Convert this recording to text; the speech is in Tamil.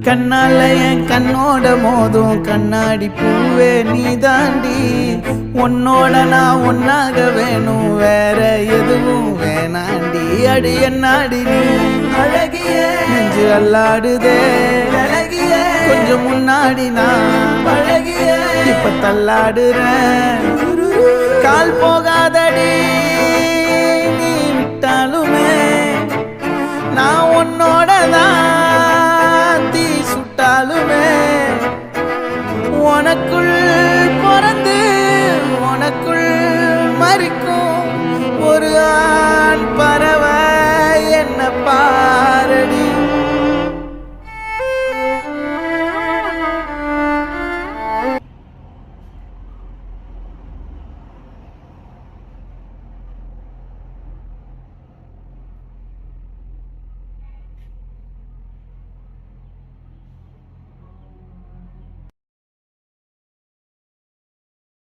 கண்ணால என் கண்ணோட மோதும் கண்ணாடி பூவே நீ தாண்டி, உன்னோட நான் ஒன்னாக வேணும் வேற எதுவும் வேணாண்டி. அடி என்னாடி நீ அழகிய நெஞ்சு அல்லாடுதே அழகிய, கொஞ்சம் முன்னாடி நான் அழகிய இப்ப தள்ளாடுறேன். கால் போகாதடி நீ விட்டாலுமே, நான் உன்னோட தான் உனக்குள் பிறந்து உனக்குள் மறிக்கும் ஒரு ஆண் பறவை என்ன